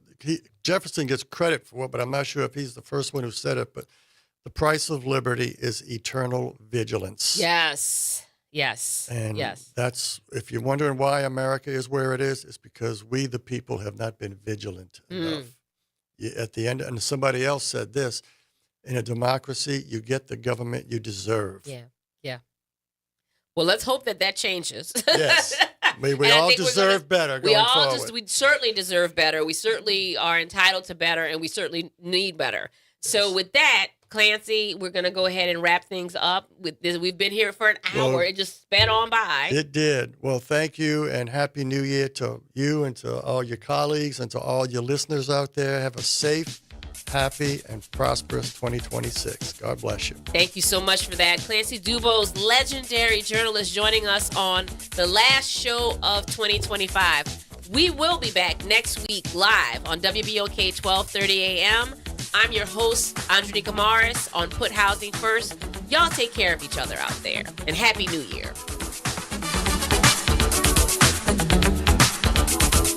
Jefferson gets credit for it, but I'm not sure if he's the first one who said it. But the price of liberty is eternal vigilance. yes, yes, And yes. that's, if you're wondering why America is where it is, it's because we, the people, have not been vigilant enough. At the end, and somebody else said this, in a democracy, you get the government you deserve. Yeah, yeah. Well, let's hope that changes. Yes. We And I all think we're deserve better We going all forward. we certainly deserve better. We certainly are entitled to better, and we certainly need better. So Yes. with that, Clancy, we're going to go ahead and wrap things up with this. We've been here for an hour. Well, It just sped on by. It did. Well, thank you, and Happy New Year to you and to all your colleagues and to all your listeners out there. Have a safe, happy, and prosperous 2026. God bless you. Thank you so much for that. Clancy Dubose, legendary journalist, joining us on the last show of 2025. We will be back next week live on WBOK 1230 a.m. I'm your host, Andrenica Morris, on Put Housing First. Y'all take care of each other out there, and Happy New Year.